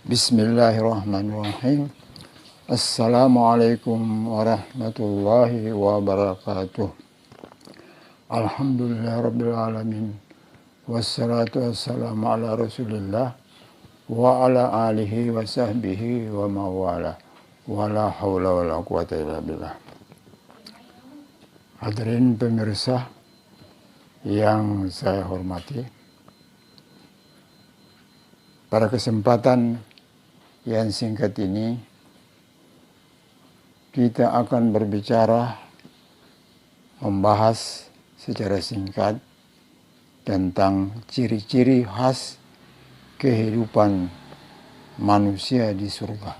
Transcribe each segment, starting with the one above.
Bismillahirrahmanirrahim. Assalamualaikum warahmatullahi wabarakatuh. Alhamdulillahirrabbilalamin. Wassalatu wassalamu ala rasulillah wa ala alihi wa sahbihi wa mawala. Wala hawla wala quwata illa billah. Hadirin pemirsa yang saya hormati, pada kesempatan yang singkat ini kita akan berbicara, membahas secara singkat tentang ciri-ciri khas kehidupan manusia di surga.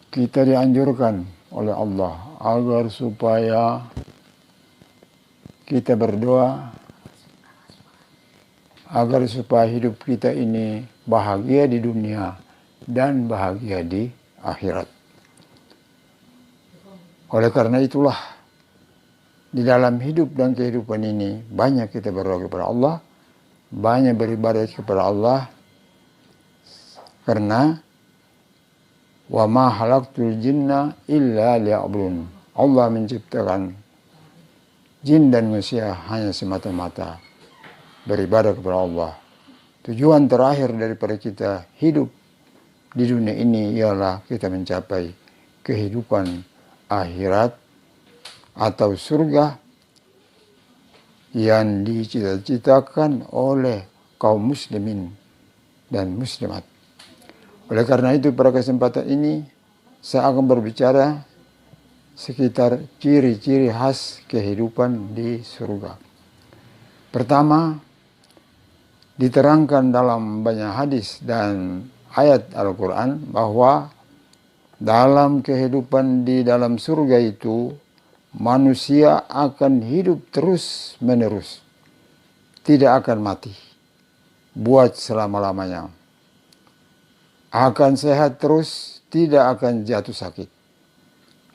Kita dianjurkan oleh Allah agar supaya kita berdoa agar supaya hidup kita ini bahagia di dunia dan bahagia di akhirat. Oleh karena itulah, di dalam hidup dan kehidupan ini banyak kita berdoa kepada Allah, banyak beribadah kepada Allah, karena wa ma halaqtul jinna illa liya'budun. Allah menciptakan jin dan manusia hanya semata-mata beribadah kepada Allah. Tujuan terakhir daripada kita hidup di dunia ini ialah kita mencapai kehidupan akhirat atau surga yang dicita-citakan oleh kaum muslimin dan muslimat. Oleh karena itu pada kesempatan ini saya akan berbicara sekitar ciri-ciri khas kehidupan di surga. Pertama, diterangkan dalam banyak hadis dan ayat Al-Quran bahwa dalam kehidupan di dalam surga itu manusia akan hidup terus menerus, tidak akan mati buat selama-lamanya, akan sehat terus, tidak akan jatuh sakit,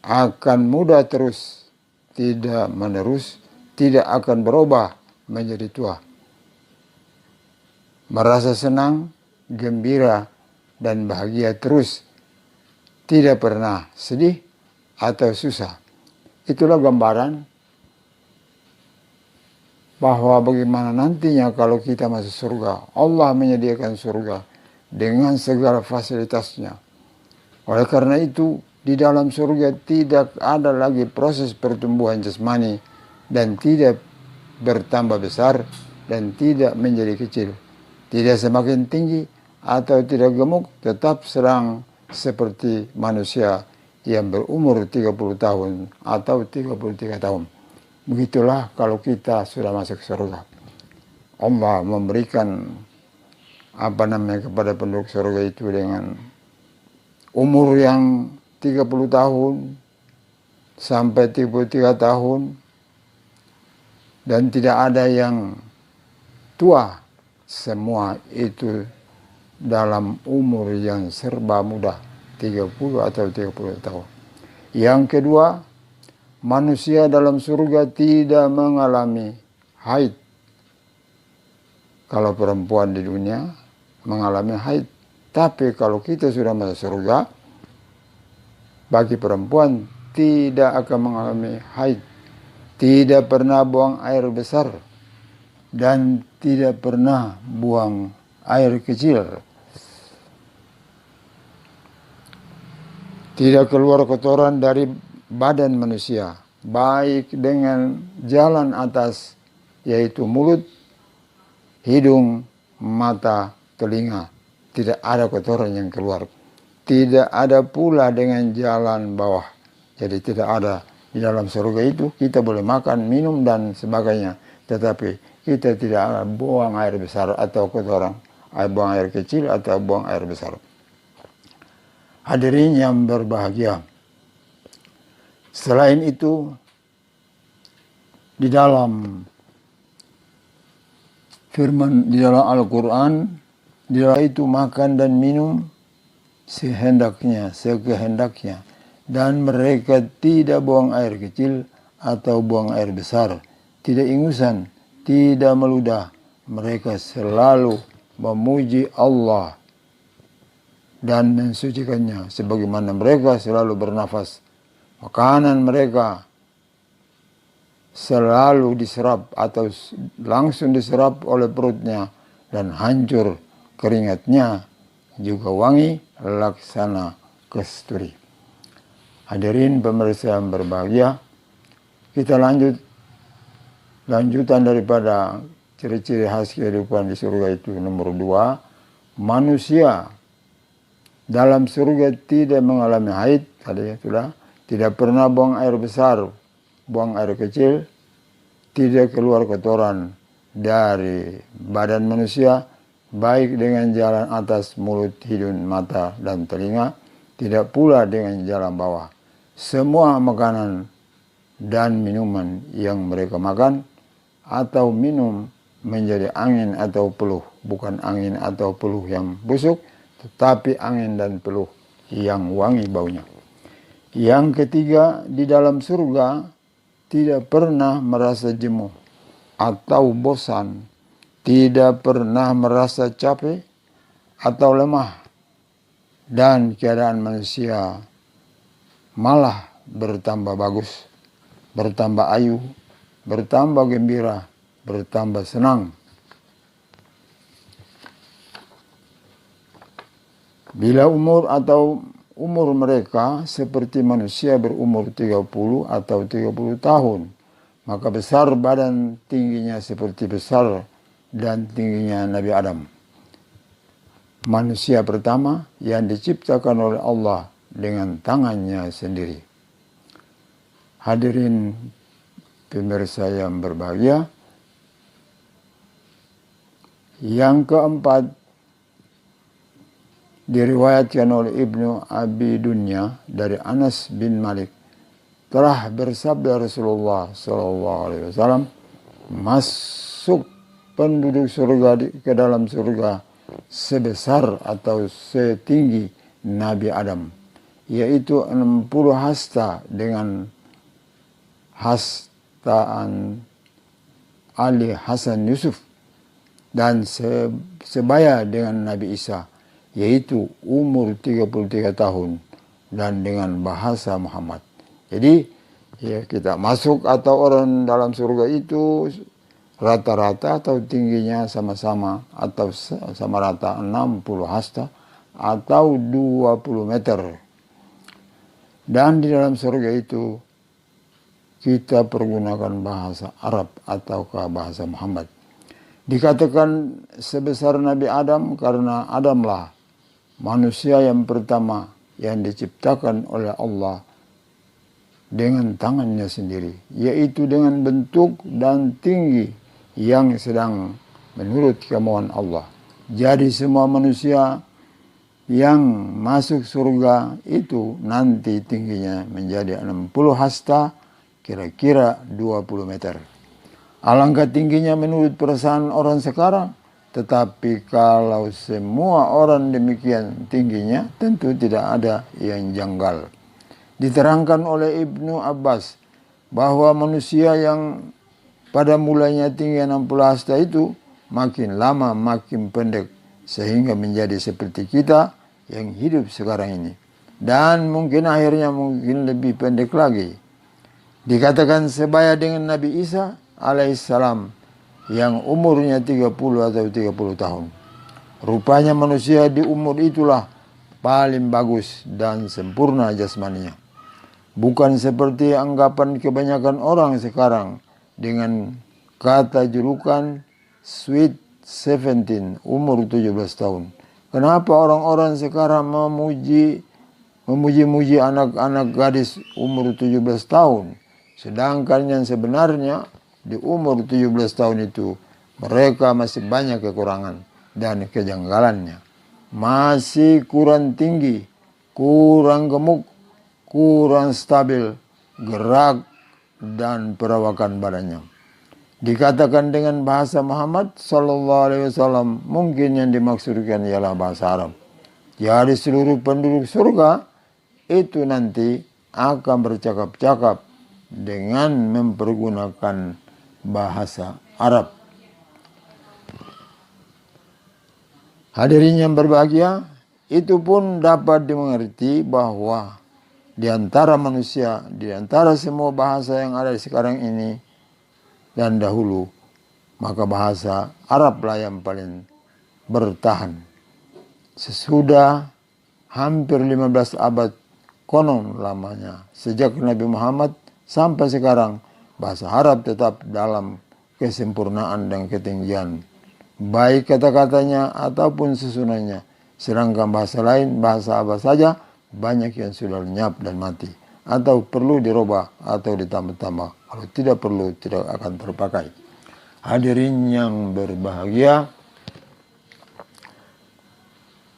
akan muda terus, tidak menerus, tidak akan berubah menjadi tua, merasa senang, gembira, dan bahagia terus, tidak pernah sedih atau susah. Itulah gambaran bahwa bagaimana nantinya kalau kita masuk surga. Allah menyediakan surga dengan segala fasilitasnya. Oleh karena itu, di dalam surga tidak ada lagi proses pertumbuhan jasmani dan tidak bertambah besar dan tidak menjadi kecil, tidak semakin tinggi atau tidak gemuk, tetap serang seperti manusia yang berumur 30 tahun atau 33 tahun. Begitulah kalau kita sudah masuk surga. Allah memberikan kepada penduduk surga itu dengan umur yang 30 tahun sampai 33 tahun, dan tidak ada yang tua, semua itu dalam umur yang serba muda, 30 atau 30 tahun. Yang kedua, manusia dalam surga tidak mengalami haid. Kalau perempuan di dunia mengalami haid, tapi kalau kita sudah masuk surga, bagi perempuan tidak akan mengalami haid, tidak pernah buang air besar, dan tidak pernah buang air kecil. Tidak keluar kotoran dari badan manusia, baik dengan jalan atas, yaitu mulut, hidung, mata, telinga. Tidak ada kotoran yang keluar. Tidak ada pula dengan jalan bawah. Jadi tidak ada. Di dalam surga itu kita boleh makan, minum, dan sebagainya. Tetapi kita tidak buang air besar atau kotoran, buang air kecil atau buang air besar. Hadirin yang berbahagia, selain itu di dalam firman di dalam Al-Quran, di dalam itu makan dan minum sekehendaknya, dan mereka tidak buang air kecil atau buang air besar, tidak ingusan, tidak meludah, mereka selalu memuji Allah dan mensucikannya, sebagaimana mereka selalu bernafas. Makanan mereka selalu diserap atau langsung diserap oleh perutnya dan hancur keringatnya, juga wangi laksana kasturi. Hadirin pemirsa yang berbahagia, kita lanjutan daripada ciri-ciri khas kehidupan di surga itu. Nomor 2, manusia dalam surga tidak mengalami haid, tadi sudah, tidak pernah buang air besar, buang air kecil, tidak keluar kotoran dari badan manusia, baik dengan jalan atas, mulut, hidung, mata, dan telinga, tidak pula dengan jalan bawah. Semua makanan dan minuman yang mereka makan atau minum menjadi angin atau peluh, bukan angin atau peluh yang busuk, tetapi angin dan peluh yang wangi baunya. Yang ketiga, di dalam surga tidak pernah merasa jenuh atau bosan, tidak pernah merasa capek atau lemah, dan keadaan manusia malah bertambah bagus, bertambah ayu, bertambah gembira, bertambah senang. Bila umur mereka seperti manusia berumur 30 atau 30 tahun, maka besar badan tingginya seperti besar dan tingginya Nabi Adam, manusia pertama yang diciptakan oleh Allah dengan tangannya sendiri. Hadirin pemirsa yang berbahagia, yang keempat, diriwayatkan oleh Ibnu Abi Dunya dari Anas bin Malik, telah bersabda Rasulullah SAW, masuk penduduk surga ke dalam surga sebesar atau setinggi Nabi Adam, yaitu 60 hasta dengan hastaan Ali Hasan Yusuf, dan sebaya dengan Nabi Isa, yaitu umur 33 tahun, dan dengan bahasa Muhammad. Jadi ya, kita masuk atau orang dalam surga itu rata-rata atau tingginya sama-sama atau sama rata 60 hasta atau 20 meter. Dan di dalam surga itu kita pergunakan bahasa Arab ataukah bahasa Muhammad. Dikatakan sebesar Nabi Adam karena Adamlah manusia yang pertama yang diciptakan oleh Allah dengan tangannya sendiri, yaitu dengan bentuk dan tinggi yang sedang menurut kemauan Allah. Jadi semua manusia yang masuk surga itu nanti tingginya menjadi 60 hasta, kira-kira 20 meter. Alangkah tingginya menurut perasaan orang sekarang. Tetapi kalau semua orang demikian tingginya, tentu tidak ada yang janggal. Diterangkan oleh Ibnu Abbas bahwa manusia yang pada mulanya tinggi 60 hasta itu makin lama makin pendek, sehingga menjadi seperti kita yang hidup sekarang ini. Dan mungkin akhirnya mungkin lebih pendek lagi. Dikatakan sebaya dengan Nabi Isa alaihissalam yang umurnya 30 atau 30 tahun. Rupanya manusia di umur itulah paling bagus dan sempurna jasmaninya. Bukan seperti anggapan kebanyakan orang sekarang dengan kata julukan Sweet 17, umur 17 tahun. Kenapa orang-orang sekarang memuji-muji anak-anak gadis umur 17 tahun? Sedangkan yang sebenarnya di umur 17 tahun itu mereka masih banyak kekurangan dan kejanggalannya. Masih kurang tinggi, kurang gemuk, kurang stabil gerak dan perawakan badannya. Dikatakan dengan bahasa Muhammad SAW, mungkin yang dimaksudkan ialah bahasa Arab. Jadi seluruh penduduk surga itu nanti akan bercakap-cakap dengan mempergunakan bahasa Arab. Hadirin yang berbahagia, itu pun dapat dimengerti bahwa di antara manusia, di antara semua bahasa yang ada sekarang ini dan dahulu, maka bahasa Arablah yang paling bertahan. Sesudah hampir 15 abad konon lamanya, sejak Nabi Muhammad sampai sekarang, bahasa Arab tetap dalam kesempurnaan dan ketinggian, baik kata-katanya ataupun susunannya. Sedangkan bahasa lain, bahasa apa saja, banyak yang sudah lenyap dan mati, atau perlu dirubah atau ditambah-tambah. Kalau tidak perlu, tidak akan terpakai. Hadirin yang berbahagia,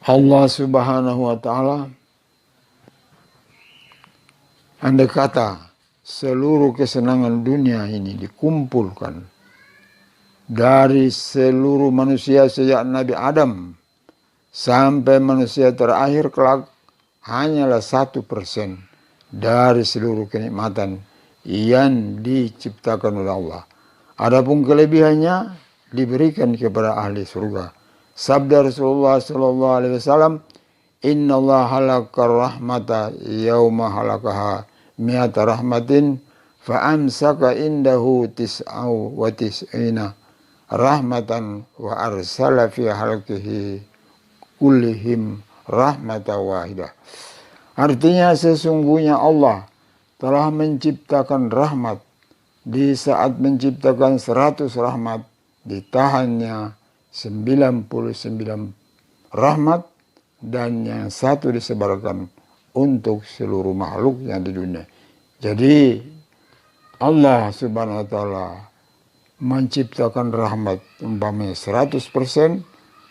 Allah Subhanahu wa Ta'ala, andai kata seluruh kesenangan dunia ini dikumpulkan dari seluruh manusia sejak Nabi Adam sampai manusia terakhir kelak, hanyalah 1% dari seluruh kenikmatan yang diciptakan oleh Allah. Adapun kelebihannya diberikan kepada ahli surga. Sabda Rasulullah sallallahu alaihi wasallam, "Inna Allah halakar rahmata yauma halakaha mi'ata rahmatin fa amsaka indahu tis'au wa tis'ina rahmatan wa arsala fi halqihi kullihim rahmatan wahidah." Artinya sesungguhnya Allah telah menciptakan rahmat. Di saat menciptakan 100 rahmat, ditahannya 99 rahmat, dan yang satu disebarkan untuk seluruh makhluk yang di dunia. Jadi Allah Subhanahu wa Ta'ala menciptakan rahmat umpamanya 100%,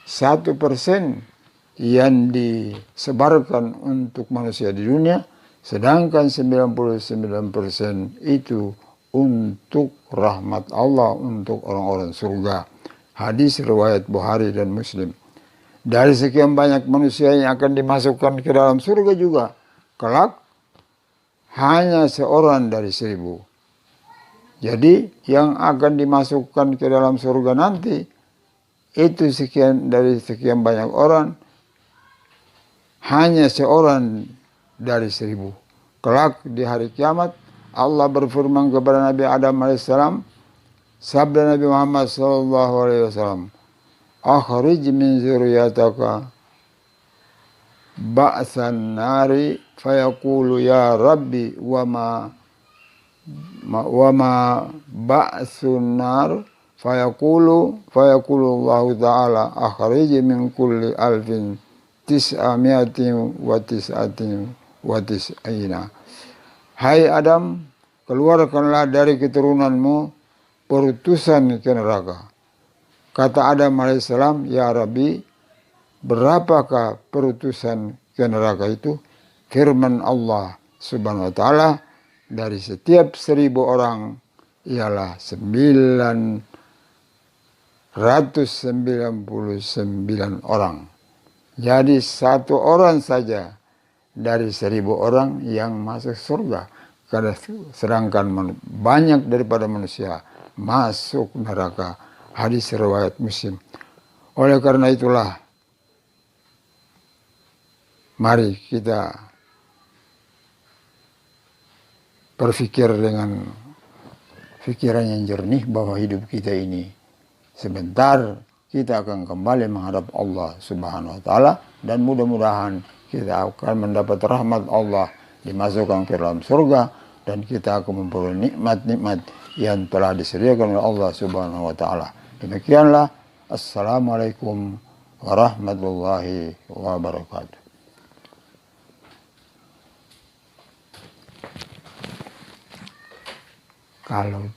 1% yang disebarkan untuk manusia di dunia, sedangkan 99% itu untuk rahmat Allah untuk orang-orang surga. Hadis riwayat Bukhari dan Muslim. Dari sekian banyak manusia yang akan dimasukkan ke dalam surga juga, kelak hanya seorang dari 1000. Jadi yang akan dimasukkan ke dalam surga nanti itu dari sekian banyak orang, hanya seorang dari 1000. Kelak di hari kiamat, Allah berfirman kepada Nabi Adam alaihissalam, sabda Nabi Muhammad sallallahu alaihi wasallam, "Akhrij min zurriyataka ba'san nari fayaqulu ya Rabbi wa ma ba'sun nar fayaqulu Allah Ta'ala akhrij min kulli alfin tis'amiatin wa tis'ina." Hai Adam, keluarkanlah dari keturunanmu perutusan ke neraka. Kata Adam alaihissalam, ya Rabbi, berapakah perutusan ke neraka itu? Firman Allah Subhanahu wa Ta'ala, dari setiap 1000 orang ialah 999 orang. Jadi 1 orang saja dari 1000 orang yang masuk surga. Karena sedangkan banyak daripada manusia masuk neraka. Hadis riwayat Muslim. Oleh karena itulah, mari kita berpikir dengan pikiran yang jernih bahwa hidup kita ini sebentar, kita akan kembali menghadap Allah Subhanahu wa Ta'ala, dan mudah-mudahan kita akan mendapat rahmat Allah, dimasukkan ke dalam surga, dan kita akan memperoleh nikmat-nikmat yang telah disediakan oleh Allah Subhanahu wa Ta'ala. Demikianlah. Assalamualaikum warahmatullahi wabarakatuh. Kalau